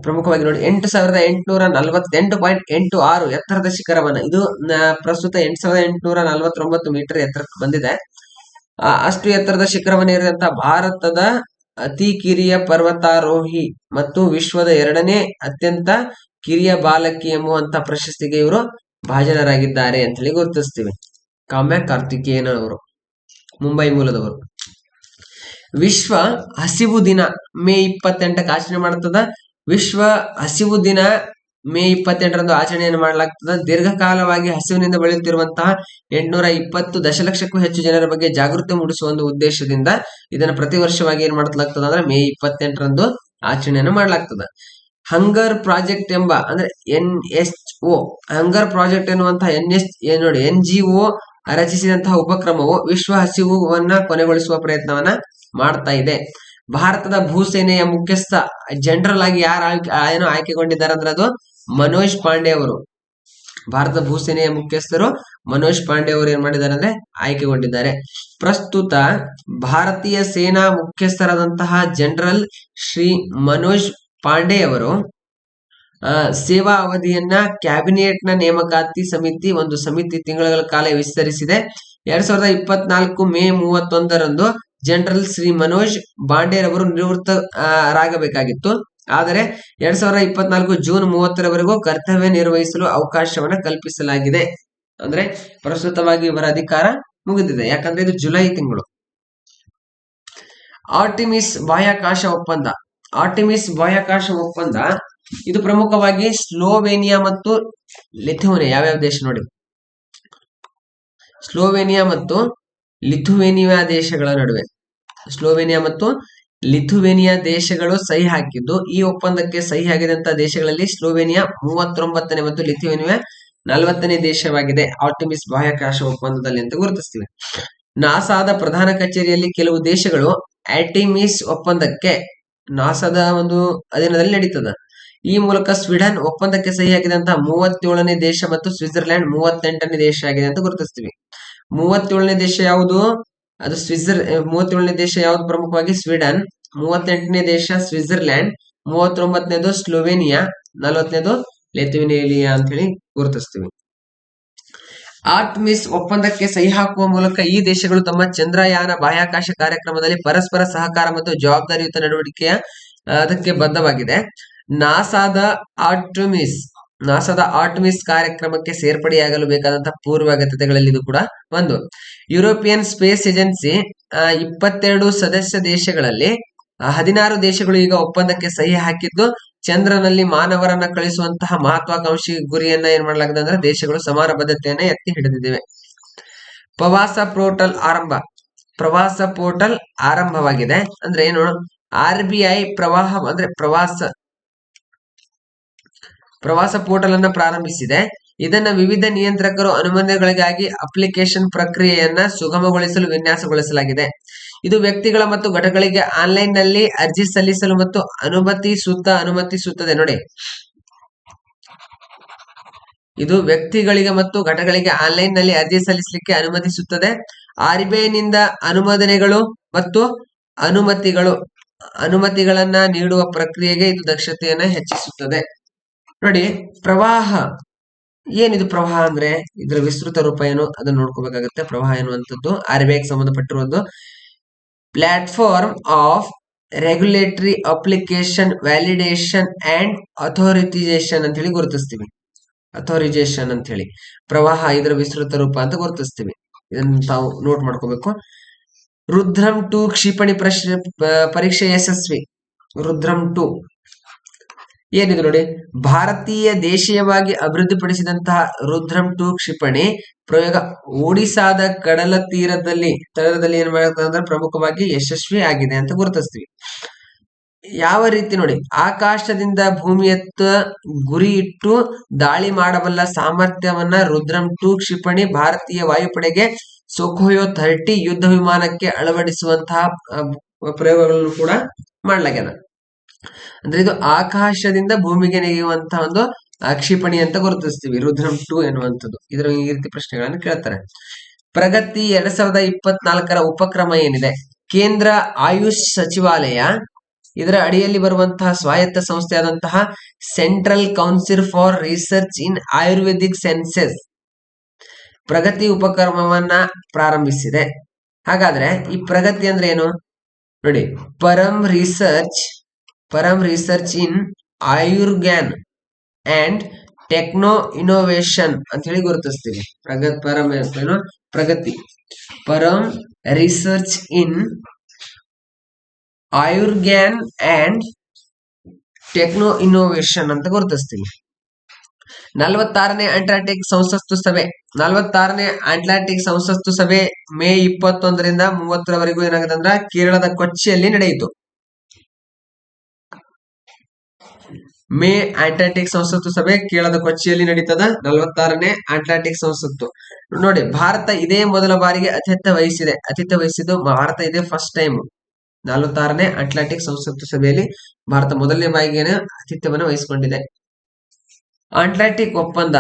ಪ್ರಮುಖವಾಗಿ ನೋಡಿ 8848.86 ಎತ್ತರದ ಶಿಖರವನ್ನ, ಇದು ಪ್ರಸ್ತುತ 8849 ಮೀಟರ್ ಎತ್ತರಕ್ಕೆ ಬಂದಿದೆ. ಅಷ್ಟು ಎತ್ತರದ ಶಿಖರವನ್ನು ಏರಿದಂತಹ ಭಾರತದ ಅತಿ ಕಿರಿಯ ಪರ್ವತಾರೋಹಿ ಮತ್ತು ವಿಶ್ವದ 2ನೇ ಅತ್ಯಂತ ಕಿರಿಯ ಬಾಲಕಿ ಎಂಬುವಂತ ಪ್ರಶಸ್ತಿಗೆ ಇವರು ಭಾಜನರಾಗಿದ್ದಾರೆ ಅಂತ ಹೇಳಿ ಗುರುತಿಸ್ತೀವಿ. ಕಾಮ್ಯ ಕಾರ್ತಿಕೇಯನ್ ಅವರು ಮುಂಬೈ ಮೂಲದವರು. ವಿಶ್ವ ಹಸಿವು ದಿನ ಮೇ 28ಕ್ಕೆ ಆಚರಣೆ ಮಾಡ್ತದ. ವಿಶ್ವ ಹಸಿವು ದಿನ ಮೇ 28ರಂದು ಆಚರಣೆಯನ್ನು ಮಾಡಲಾಗ್ತದ. ದೀರ್ಘಕಾಲವಾಗಿ ಹಸಿವಿನಿಂದ ಬಳಲುತ್ತಿರುವಂತಹ 820 ದಶಲಕ್ಷಕ್ಕೂ ಹೆಚ್ಚು ಜನರ ಬಗ್ಗೆ ಜಾಗೃತಿ ಮೂಡಿಸುವ ಒಂದು ಉದ್ದೇಶದಿಂದ ಇದನ್ನ ಪ್ರತಿ ವರ್ಷವಾಗಿ ಏನ್ ಮಾಡಲಾಗ್ತದ ಅಂದ್ರೆ ಮೇ 28ರಂದು ಆಚರಣೆಯನ್ನು ಮಾಡಲಾಗ್ತದ. ಹಂಗರ್ ಪ್ರಾಜೆಕ್ಟ್ ಎಂಬ ಅಂದ್ರೆ NSO ಹಂಗರ್ ಪ್ರಾಜೆಕ್ಟ್ ಎನ್ನುವಂತಹ NGO ರಚಿಸಿದಂತಹ ಉಪಕ್ರಮವು ವಿಶ್ವ ಹಸಿವನ್ನ ಕೊನೆಗೊಳಿಸುವ ಪ್ರಯತ್ನವನ್ನ ಮಾಡ್ತಾ ಇದೆ. ಭಾರತದ ಭೂಸೇನೆಯ ಮುಖ್ಯಸ್ಥ ಜನರಲ್ ಆಗಿ ಯಾರು ಆಯ್ಕೆಗೊಂಡಿದ್ದಾರೆ ಅಂದ್ರೆ ಅದು ಮನೋಜ್ ಪಾಂಡೆ ಅವರು. ಭಾರತದ ಭೂಸೇನೆಯ ಮುಖ್ಯಸ್ಥರು ಮನೋಜ್ ಪಾಂಡೆ ಅವರು ಏನ್ ಮಾಡಿದ್ದಾರೆ ಅಂದ್ರೆ ಆಯ್ಕೆಗೊಂಡಿದ್ದಾರೆ. ಪ್ರಸ್ತುತ ಭಾರತೀಯ ಸೇನಾ ಮುಖ್ಯಸ್ಥರಾದಂತಹ ಜನರಲ್ ಶ್ರೀ ಮನೋಜ್ ಪಾಂಡೆ ಅವರು ಸೇವಾ ಅವಧಿಯನ್ನ ಕ್ಯಾಬಿನೆಟ್ ನ ನೇಮಕಾತಿ ಸಮಿತಿ ಒಂದು ತಿಂಗಳ ಕಾಲ ವಿಸ್ತರಿಸಿದೆ. 2024 ಮೇ 31ರಂದು ಜನರಲ್ ಶ್ರೀ ಮನೋಜ್ ಪಾಂಡೆರವರು ನಿವೃತ್ತರಾಗಬೇಕಾಗಿತ್ತು. ಆದರೆ 2024 ಜೂನ್ 30ರವರೆಗೂ ಕರ್ತವ್ಯ ನಿರ್ವಹಿಸಲು ಅವಕಾಶವನ್ನ ಕಲ್ಪಿಸಲಾಗಿದೆ. ಅಂದ್ರೆ ಪ್ರಸ್ತುತವಾಗಿ ಇವರ ಅಧಿಕಾರ ಮುಗಿದಿದೆ, ಯಾಕಂದ್ರೆ ಇದು ಜುಲೈ ತಿಂಗಳು. ಆರ್ಟಿಮಿಸ್ ಬಾಹ್ಯಾಕಾಶ ಒಪ್ಪಂದ ಇದು ಪ್ರಮುಖವಾಗಿ ಸ್ಲೋವೇನಿಯಾ ಮತ್ತು ಲಿಥುವೇನಿಯಾ. ಯಾವ್ಯಾವ ದೇಶ ನೋಡಿ, ಸ್ಲೋವೇನಿಯಾ ಮತ್ತು ಲಿಥುವೇನಿಯಾ ದೇಶಗಳ ನಡುವೆ ಲಿಥುವೇನಿಯಾ ದೇಶಗಳು ಸಹಿ ಹಾಕಿದ್ದು. ಈ ಒಪ್ಪಂದಕ್ಕೆ ಸಹಿ ಹಾಕಿದಂತಹ ದೇಶಗಳಲ್ಲಿ ಸ್ಲೋವೇನಿಯಾ 39ನೇ ಮತ್ತು ಲಿಥುವೇನಿಯಾ 40ನೇ ದೇಶವಾಗಿದೆ ಆರ್ಟಿಮಿಸ್ ಬಾಹ್ಯಾಕಾಶ ಒಪ್ಪಂದದಲ್ಲಿ ಅಂತ ಗುರುತಿಸ್ತೀವಿ. ನಾಸಾದ ಪ್ರಧಾನ ಕಚೇರಿಯಲ್ಲಿ ಕೆಲವು ದೇಶಗಳು ಆರ್ಟಿಮಿಸ್ ಒಪ್ಪಂದಕ್ಕೆ ನಾಸಾದ ಒಂದು ಅಧೀನದಲ್ಲಿ ನಡೀತದ. ಈ ಮೂಲಕ ಸ್ವೀಡನ್ ಒಪ್ಪಂದಕ್ಕೆ ಸಹಿ ಹಾಕಿದಂತಹ 37ನೇ ದೇಶ ಮತ್ತು ಸ್ವಿಟ್ಜರ್ಲ್ಯಾಂಡ್ 38ನೇ ದೇಶ ಆಗಿದೆ ಅಂತ ಗುರುತಿಸ್ತೀವಿ. 37ನೇ ದೇಶ ಯಾವುದು? ಅದು 37ನೇ ದೇಶ ಯಾವುದು? ಪ್ರಮುಖವಾಗಿ ಸ್ವೀಡನ್. 38ನೇ ದೇಶ ಸ್ವಿಟ್ಜರ್ಲ್ಯಾಂಡ್. 39ನೇದು ಸ್ಲೋವೇನಿಯಾ. 40ನೇದು ಲಿಥುವೇನಿಯಾ ಅಂತ ಹೇಳಿ ಗುರುತಿಸ್ತೀವಿ. ಆರ್ಟಮಿಸ್ ಒಪ್ಪಂದಕ್ಕೆ ಸಹಿ ಹಾಕುವ ಮೂಲಕ ಈ ದೇಶಗಳು ತಮ್ಮ ಚಂದ್ರಯಾನ ಬಾಹ್ಯಾಕಾಶ ಕಾರ್ಯಕ್ರಮದಲ್ಲಿ ಪರಸ್ಪರ ಸಹಕಾರ ಮತ್ತು ಜವಾಬ್ದಾರಿಯುತ ನಡವಳಿಕೆಯ ಅದಕ್ಕೆ ಬದ್ಧವಾಗಿದೆ. ನಾಸಾದ ಆರ್ಟಮಿಸ್ ಕಾರ್ಯಕ್ರಮಕ್ಕೆ ಸೇರ್ಪಡೆಯಾಗಲು ಬೇಕಾದಂತಹ ಪೂರ್ವ ಅಗತ್ಯತೆಗಳಲ್ಲಿ ಇದು ಕೂಡ ಒಂದು. ಯುರೋಪಿಯನ್ ಸ್ಪೇಸ್ ಏಜೆನ್ಸಿ 22 ಸದಸ್ಯ ದೇಶಗಳಲ್ಲಿ 16 ದೇಶಗಳು ಈಗ ಒಪ್ಪಂದಕ್ಕೆ ಸಹಿ ಹಾಕಿದ್ದು, ಚಂದ್ರನಲ್ಲಿ ಮಾನವರನ್ನ ಕಳಿಸುವಂತಹ ಮಹತ್ವಾಕಾಂಕ್ಷಿ ಗುರಿಯನ್ನ ಏನ್ ಮಾಡಲಾಗಿದೆ ಅಂದ್ರೆ ದೇಶಗಳು ಸಮಾನ ಬದ್ಧತೆಯನ್ನ ಎತ್ತಿ ಹಿಡಿದಿವೆ. ಪ್ರವಾಸ ಪೋರ್ಟಲ್ ಆರಂಭವಾಗಿದೆ. ಅಂದ್ರೆ ಏನು? RBI ಪ್ರವಾಸ ಪೋರ್ಟಲ್ ಅನ್ನ ಪ್ರಾರಂಭಿಸಿದೆ. ಇದನ್ನ ವಿವಿಧ ನಿಯಂತ್ರಕರು ಅನುಮೋದನೆಗಳಿಗಾಗಿ ಅಪ್ಲಿಕೇಶನ್ ಪ್ರಕ್ರಿಯೆಯನ್ನ ಸುಗಮಗೊಳಿಸಲು ವಿನ್ಯಾಸಗೊಳಿಸಲಾಗಿದೆ. ಇದು ವ್ಯಕ್ತಿಗಳ ಮತ್ತು ಘಟಕಗಳಿಗೆ ಆನ್ಲೈನ್ ನಲ್ಲಿ ಅರ್ಜಿ ಸಲ್ಲಿಸಲು ಮತ್ತು ಅನುಮತಿಸುತ್ತದೆ. ನೋಡಿ, ಇದು ವ್ಯಕ್ತಿಗಳಿಗೆ ಮತ್ತು ಘಟಕಗಳಿಗೆ ಆನ್ಲೈನ್ ನಲ್ಲಿ ಅರ್ಜಿ ಸಲ್ಲಿಸಲಿಕ್ಕೆ ಅನುಮತಿಸುತ್ತದೆ. RBI ನಿಂದ ಅನುಮೋದನೆಗಳು ಮತ್ತು ಅನುಮತಿಗಳನ್ನ ನೀಡುವ ಪ್ರಕ್ರಿಯೆಗೆ ಇದು ದಕ್ಷತೆಯನ್ನ ಹೆಚ್ಚಿಸುತ್ತದೆ. ನೋಡಿ, ಪ್ರವಾಹ ಏನಿದು? ಪ್ರವಾಹ ಅಂದ್ರೆ ಇದರ ವಿಸ್ತೃತ ರೂಪ ಏನು ಅದನ್ನ ನೋಡ್ಕೋಬೇಕಾಗುತ್ತೆ. ಪ್ರವಾಹ ಎನ್ನುವಂಥದ್ದು RBIಗೆ ಸಂಬಂಧಪಟ್ಟಿರುವುದು platform of regulatory application validation and authorisation ಅಂತ ಹೇಳಿ ಗುರುತಿಸ್ತೀವಿ. ಅಥೋರಿಜೇಷನ್ ಅಂತ ಹೇಳಿ ಪ್ರವಾಹ ಇದರ ವಿಸ್ತೃತ ರೂಪ ಅಂತ ಗುರುತಿಸ್ತೀವಿ. ಇದನ್ನ ತಾವು ನೋಟ್ ಮಾಡ್ಕೋಬೇಕು. ರುದ್ರಂ 2 ಕ್ಷಿಪಣಿ ಪರೀಕ್ಷೆ ಯಶಸ್ವಿ. ರುದ್ರಂ 2 ಏನಿದು ನೋಡಿ, ಭಾರತೀಯ ದೇಶೀಯವಾಗಿ ಅಭಿವೃದ್ಧಿಪಡಿಸಿದಂತಹ ರುದ್ರಂ 2 ಕ್ಷಿಪಣಿ ಪ್ರಯೋಗ ಒಡಿಸಾದ ಕಡಲ ತೀರದಲ್ಲಿ ಏನ್ ಮಾಡ್ತದೆ ಅಂದ್ರೆ ಪ್ರಮುಖವಾಗಿ ಯಶಸ್ವಿ ಆಗಿದೆ ಅಂತ ಗುರುತಿಸ್ತೀವಿ. ಯಾವ ರೀತಿ ನೋಡಿ, ಆಕಾಶದಿಂದ ಭೂಮಿಯತ್ತ ಗುರಿ ಇಟ್ಟು ದಾಳಿ ಮಾಡಬಲ್ಲ ಸಾಮರ್ಥ್ಯವನ್ನ ರುದ್ರಂ 2 ಕ್ಷಿಪಣಿ ಭಾರತೀಯ ವಾಯುಪಡೆಗೆ ಸುಖೋಯ್ 30 ಯುದ್ಧ ವಿಮಾನಕ್ಕೆ ಅಳವಡಿಸುವಂತಹ ಪ್ರಯೋಗಗಳನ್ನು ಕೂಡ ಮಾಡಲಾಗ್ಯದ. ಅಂದ್ರೆ ಇದು ಆಕಾಶದಿಂದ ಭೂಮಿಗೆ ನೆಗೆಯುವಂತಹ ಒಂದು ಕ್ಷಿಪಣಿ ಅಂತ ಗುರುತಿಸ್ತೀವಿ ರುದ್ರಂ 2 ಎನ್ನುವಂಥದ್ದು. ಇದರ ಈ ರೀತಿ ಪ್ರಶ್ನೆಗಳನ್ನು ಕೇಳ್ತಾರೆ. ಪ್ರಗತಿ 2024ರ ಉಪಕ್ರಮ ಏನಿದೆ? ಕೇಂದ್ರ ಆಯುಷ್ ಸಚಿವಾಲಯ ಇದರ ಅಡಿಯಲ್ಲಿ ಬರುವಂತಹ ಸ್ವಾಯತ್ತ ಸಂಸ್ಥೆಯಾದಂತಹ Central Council for Research in Ayurvedic Sciences Pragati ಉಪಕ್ರಮವನ್ನ ಪ್ರಾರಂಭಿಸಿದೆ. ಹಾಗಾದ್ರೆ ಈ ಪ್ರಗತಿ ಅಂದ್ರೆ ಏನು ನೋಡಿ, pharma research in AyurGyan and techno innovation ಅಂತ ಹೇಳಿ ಗುರುತಿಸ್ತೀವಿ. Pragati pharma research in AyurGyan and techno innovation ಅಂತ ಗುರುತಿಸ್ತೀವಿ. 46ನೇ ಅಟ್ಲಾಂಟಿಕ್ ಸಂಸತ್ತು ಸಭೆ ಮೇ 21ರಿಂದ 30ರವರೆಗೂ ಏನಾಗಿದೆ ಅಂದ್ರೆ ಕೇರಳದ ಕೊಚ್ಚಿಯಲ್ಲಿ ನಡೆಯಿತು. ಮೇ ಅಟ್ಲಾಂಟಿಕ್ ಸಂಸತ್ತು ಸಭೆ ಕೇರಳದ ಕೊಚ್ಚಿಯಲ್ಲಿ ನಡೀತದ. 46ನೇ ಅಟ್ಲಾಂಟಿಕ್ ಸಂಸತ್ತು. ನೋಡಿ, ಭಾರತ ಇದೇ ಮೊದಲ ಬಾರಿಗೆ ಆತಿಥ್ಯ ವಹಿಸಿದ್ದು ಭಾರತ ಇದೇ ಫಸ್ಟ್ ಟೈಮ್ 46ನೇ ಅಟ್ಲಾಂಟಿಕ್ ಸಂಸತ್ತು ಸಭೆಯಲ್ಲಿ ಭಾರತ ಮೊದಲನೇ ಬಾರಿಗೆ ಆತಿಥ್ಯವನ್ನು ವಹಿಸಿಕೊಂಡಿದೆ. ಅಟ್ಲಾಂಟಿಕ್ ಒಪ್ಪಂದ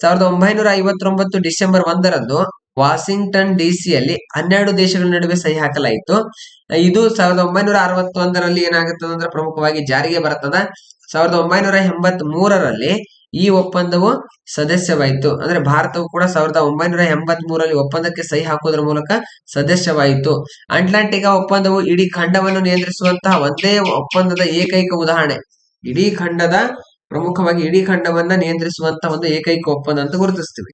1959 ಡಿಸೆಂಬರ್ 1ರಂದು ವಾಷಿಂಗ್ಟನ್ ಡಿಸಿಯಲ್ಲಿ 12 ದೇಶಗಳ ನಡುವೆ ಸಹಿ ಹಾಕಲಾಯಿತು. ಇದು 1961ರಲ್ಲಿ ಏನಾಗುತ್ತದೆ ಅಂದ್ರೆ ಪ್ರಮುಖವಾಗಿ ಜಾರಿಗೆ ಬರ್ತದ. 1983ರಲ್ಲಿ ಈ ಒಪ್ಪಂದವು ಸದಸ್ಯವಾಯಿತು. ಅಂದ್ರೆ ಭಾರತವು ಕೂಡ 1983ರಲ್ಲಿ ಒಪ್ಪಂದಕ್ಕೆ ಸಹಿ ಹಾಕುವುದರ ಮೂಲಕ ಸದಸ್ಯವಾಯಿತು. ಅಟ್ಲಾಂಟಿಕ್ ಒಪ್ಪಂದವು ಇಡೀ ಖಂಡವನ್ನು ನಿಯಂತ್ರಿಸುವಂತಹ ಒಂದೇ ಒಪ್ಪಂದದ ಏಕೈಕ ಉದಾಹರಣೆ. ಪ್ರಮುಖವಾಗಿ ಇಡೀ ಖಂಡವನ್ನ ನಿಯಂತ್ರಿಸುವಂತಹ ಒಂದು ಏಕೈಕ ಒಪ್ಪಂದ ಅಂತ ಗುರುತಿಸ್ತೀವಿ.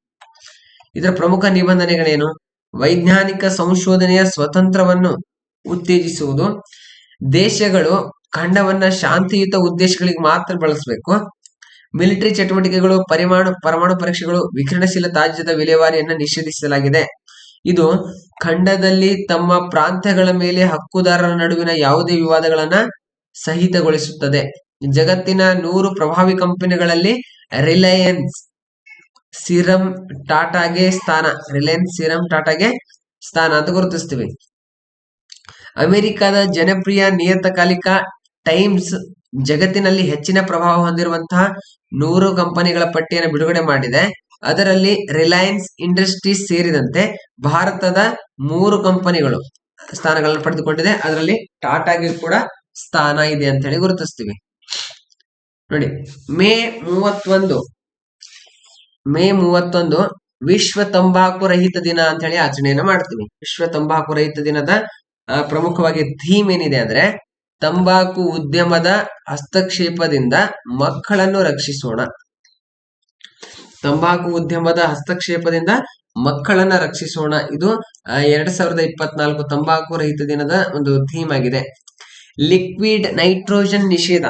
ಇದರ ಪ್ರಮುಖ ನಿಬಂಧನೆಗಳೇನು? ವೈಜ್ಞಾನಿಕ ಸಂಶೋಧನೆಯ ಸ್ವಾತಂತ್ರ್ಯವನ್ನು ಉತ್ತೇಜಿಸುವುದು. ದೇಶಗಳು ಖಂಡವನ್ನ ಶಾಂತಿಯುತ ಉದ್ದೇಶಗಳಿಗೆ ಮಾತ್ರ ಬಳಸಬೇಕು. ಮಿಲಿಟರಿ ಚಟುವಟಿಕೆಗಳು, ಪರಮಾಣು ಪರೀಕ್ಷೆಗಳು, ವಿಕಿರಣಶೀಲ ತ್ಯಾಜ್ಯದ ವಿಲೇವಾರಿಯನ್ನ ನಿಷೇಧಿಸಲಾಗಿದೆ. ಇದು ಖಂಡದಲ್ಲಿ ತಮ್ಮ ಪ್ರಾಂತ್ಯಗಳ ಮೇಲೆ ಹಕ್ಕುದಾರರ ನಡುವಿನ ಯಾವುದೇ ವಿವಾದಗಳನ್ನ ಸಹಿತಗೊಳಿಸುತ್ತದೆ. ಜಗತ್ತಿನ 100 ಪ್ರಭಾವಿ ಕಂಪನಿಗಳಲ್ಲಿ ರಿಲಯನ್ಸ್ ಸೀರಂ ಟಾಟಾಗೆ ಸ್ಥಾನ ಅಂತ ಗುರುತಿಸ್ತೀವಿ. ಅಮೆರಿಕದ ಜನಪ್ರಿಯ ನಿಯತಕಾಲಿಕ ಟೈಮ್ಸ್ ಜಗತ್ತಿನಲ್ಲಿ ಹೆಚ್ಚಿನ ಪ್ರಭಾವ ಹೊಂದಿರುವಂತಹ 100 ಕಂಪನಿಗಳ ಪಟ್ಟಿಯನ್ನು ಬಿಡುಗಡೆ ಮಾಡಿದೆ. ಅದರಲ್ಲಿ ರಿಲಯನ್ಸ್ ಇಂಡಸ್ಟ್ರೀಸ್ ಸೇರಿದಂತೆ ಭಾರತದ 3 ಕಂಪನಿಗಳು ಸ್ಥಾನಗಳನ್ನು ಪಡೆದುಕೊಂಡಿದೆ. ಅದರಲ್ಲಿ ಟಾಟಾಗೆ ಕೂಡ ಸ್ಥಾನ ಇದೆ ಅಂತ ಹೇಳಿ ಗುರುತಿಸ್ತೀವಿ. ನೋಡಿ, ಮೇ 31 ವಿಶ್ವ ತಂಬಾಕು ರಹಿತ ದಿನ ಅಂತ ಹೇಳಿ ಆಚರಣೆಯನ್ನ ಮಾಡ್ತೀವಿ. ವಿಶ್ವ ತಂಬಾಕು ರಹಿತ ದಿನದ ಪ್ರಮುಖವಾಗಿ ಥೀಮ್ ಏನಿದೆ ಅಂದ್ರೆ, ತಂಬಾಕು ಉದ್ಯಮದ ಹಸ್ತಕ್ಷೇಪದಿಂದ ಮಕ್ಕಳನ್ನು ರಕ್ಷಿಸೋಣ. ತಂಬಾಕು ಉದ್ಯಮದ ಹಸ್ತಕ್ಷೇಪದಿಂದ ಮಕ್ಕಳನ್ನ ರಕ್ಷಿಸೋಣ. ಇದು 2024 ತಂಬಾಕು ರಹಿತ ದಿನದ ಒಂದು ಥೀಮ್ ಆಗಿದೆ. ಲಿಕ್ವಿಡ್ ನೈಟ್ರೋಜನ್ ನಿಷೇಧ.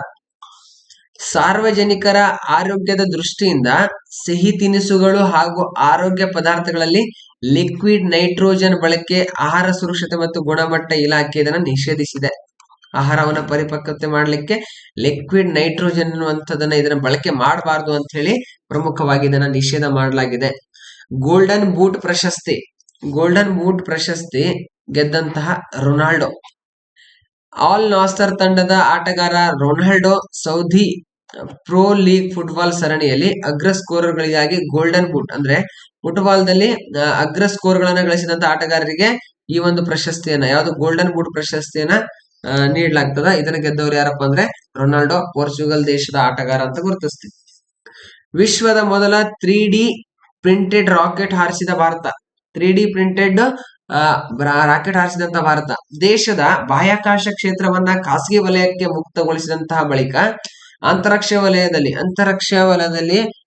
ಸಾರ್ವಜನಿಕರ ಆರೋಗ್ಯದ ದೃಷ್ಟಿಯಿಂದ ಸಿಹಿ ತಿನಿಸುಗಳು ಹಾಗೂ ಆರೋಗ್ಯ ಪದಾರ್ಥಗಳಲ್ಲಿ ಲಿಕ್ವಿಡ್ ನೈಟ್ರೋಜನ್ ಬಳಕೆ ಆಹಾರ ಸುರಕ್ಷತೆ ಮತ್ತು ಗುಣಮಟ್ಟ ಇಲಾಖೆ ಇದನ್ನು ನಿಷೇಧಿಸಿದೆ. ಆಹಾರವನ್ನ ಪರಿಪಕ್ವತೆ ಮಾಡಲಿಕ್ಕೆ ಲಿಕ್ವಿಡ್ ನೈಟ್ರೋಜನ್ ಅನ್ನುವಂಥದ್ದನ್ನ ಇದನ್ನ ಬಳಕೆ ಮಾಡಬಾರ್ದು ಅಂತ ಹೇಳಿ ಪ್ರಮುಖವಾಗಿ ಇದನ್ನ ನಿಷೇಧ ಮಾಡಲಾಗಿದೆ. ಗೋಲ್ಡನ್ ಬೂಟ್ ಪ್ರಶಸ್ತಿ ಗೆದ್ದಂತಹ ರೊನಾಲ್ಡೋ. ಆಲ್ ನಾಸರ್ ತಂಡದ ಆಟಗಾರ Ronaldo Saudi Pro League football ಸರಣಿಯಲ್ಲಿ ಅಗ್ರ ಸ್ಕೋರರ್ಗಳಿಗಾಗಿ ಗೋಲ್ಡನ್ ಬೂಟ್ ಅಂದ್ರೆ ಫುಟ್ಬಾಲ್ದಲ್ಲಿ ಅಗ್ರ ಸ್ಕೋರ್ ಗಳನ್ನ ಗಳಿಸಿದಂತ ಆಟಗಾರರಿಗೆ ಈ ಒಂದು ಪ್ರಶಸ್ತಿಯನ್ನ, ಯಾವುದು ಗೋಲ್ಡನ್ ಬೂಟ್ ಪ್ರಶಸ್ತಿಯನ್ನ ನೀಡಲಾಗ್ತದ. ಇದನ್ನ ಗೆದ್ದವರು ಯಾರಪ್ಪ ಅಂದ್ರೆ ರೊನಾಲ್ಡೋ, ಪೋರ್ಚುಗಲ್ ದೇಶದ ಆಟಗಾರ ಅಂತ ಗುರುತಿಸ್ತೀವಿ. ವಿಶ್ವದ ಮೊದಲ 3D ಪ್ರಿಂಟೆಡ್ ರಾಕೆಟ್ ಹಾರಿಸಿದ ಭಾರತ. 3D ಪ್ರಿಂಟೆಡ್ ರಾಕೆಟ್ ಹಾರಿಸಿದಂತಹ ಭಾರತ. ದೇಶದ ಬಾಹ್ಯಾಕಾಶ ಕ್ಷೇತ್ರವನ್ನ ಖಾಸಗಿ ವಲಯಕ್ಕೆ ಮುಕ್ತಗೊಳಿಸಿದಂತಹ ಬಳಿಕ ಅಂತರಿಕ್ಷ ವಲಯದಲ್ಲಿ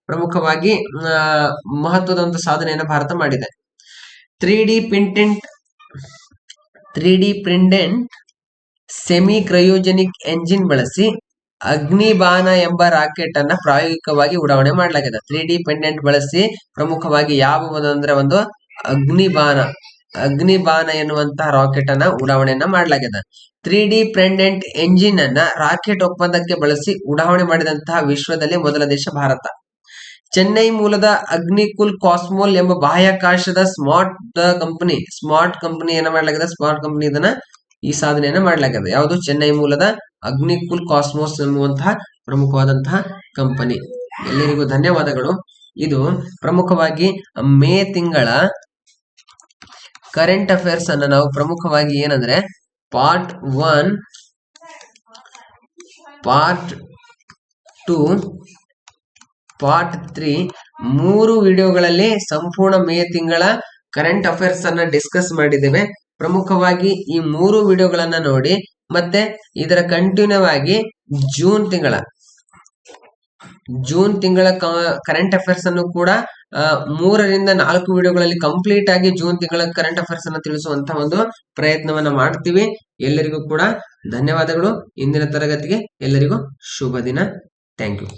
ಪ್ರಮುಖವಾಗಿ ಮಹತ್ವದ ಒಂದು ಸಾಧನೆಯನ್ನು ಭಾರತ ಮಾಡಿದೆ. 3D printed semi cryogenic engine ಬಳಸಿ ಅಗ್ನಿಬಾಣ ಎಂಬ ರಾಕೆಟ್ ಅನ್ನ ಪ್ರಾಯೋಗಿಕವಾಗಿ ಉಡಾವಣೆ ಮಾಡಲಾಗಿದೆ. 3D ಪ್ರಿಂಟೆಡ್ ಬಳಸಿ ಪ್ರಮುಖವಾಗಿ ಅಂದ್ರೆ ಒಂದು ಅಗ್ನಿಬಾಣ ಎನ್ನುವಂತಹ ರಾಕೆಟ್ ಅನ್ನ ಉಡಾವಣೆಯನ್ನ ಮಾಡಲಾಗಿದೆ. 3D ಪ್ರಿಂಟೆಡ್ ಎಂಜಿನ್ ಅನ್ನ ರಾಕೆಟ್ ಒಪ್ಪಂದಕ್ಕೆ ಬಳಸಿ ಉಡಾವಣೆ ಮಾಡಿದಂತಹ ವಿಶ್ವದಲ್ಲಿ ಮೊದಲ ದೇಶ ಭಾರತ. ಚೆನ್ನೈ ಮೂಲದ ಅಗ್ನಿಕುಲ್ ಕಾಸ್ಮೋಲ್ ಎಂಬ ಬಾಹ್ಯಾಕಾಶದ ಸ್ಮಾರ್ಟ್ ಕಂಪನಿ ಏನ ಮಾಡಲಾಗಿದೆ. ಸ್ಮಾರ್ಟ್ ಕಂಪನಿ ಇದನ್ನ ಈ ಸಾಧನೆಯನ್ನ ಮಾಡಲಾಗಿದೆ. ಯಾವುದು? ಚೆನ್ನೈ ಮೂಲದ ಅಗ್ನಿಕುಲ್ ಕಾಸ್ಮೋಸ್ ಎನ್ನುವಂತಹ ಪ್ರಮುಖವಾದಂತಹ ಕಂಪನಿ. ಎಲ್ಲರಿಗೂ ಧನ್ಯವಾದಗಳು. ಇದು ಪ್ರಮುಖವಾಗಿ ಮೇ ತಿಂಗಳ ಕರೆಂಟ್ ಅಫೇರ್ಸ್ ಅನ್ನ ನಾವು ಪ್ರಮುಖವಾಗಿ ಏನಂದ್ರೆ ಪಾರ್ಟ್ 1, ಪಾರ್ಟ್ 2, ಪಾರ್ಟ್ 3 3 ವಿಡಿಯೋಗಳಲ್ಲಿ ಸಂಪೂರ್ಣ ಮೇ ತಿಂಗಳ ಕರೆಂಟ್ ಅಫೇರ್ಸ್ ಅನ್ನ ಡಿಸ್ಕಸ್ ಮಾಡಿದ್ದೇವೆ. ಪ್ರಮುಖವಾಗಿ ಈ 3 ವಿಡಿಯೋಗಳನ್ನ ನೋಡಿ, ಮತ್ತೆ ಇದರ ಕಂಟಿನ್ಯೂ ಆಗಿ ಜೂನ್ ತಿಂಗಳ ಕರೆಂಟ್ ಅಫೇರ್ಸ್ ಅನ್ನು ಕೂಡ 3 ರಿಂದ 4 ವಿಡಿಯೋಗಳಲ್ಲಿ ಕಂಪ್ಲೀಟ್ ಆಗಿ ಜೂನ್ ತಿಂಗಳ ಕರೆಂಟ್ ಅಫೇರ್ಸ್ ಅನ್ನು ತಿಳಿಸುವಂತಹ ಒಂದು ಪ್ರಯತ್ನವನ್ನ ಮಾಡ್ತೀವಿ. ಎಲ್ಲರಿಗೂ ಕೂಡ ಧನ್ಯವಾದಗಳು. ಇಂದಿನ ತರಗತಿಗೆ ಎಲ್ಲರಿಗೂ ಶುಭ ದಿನ. Thank you.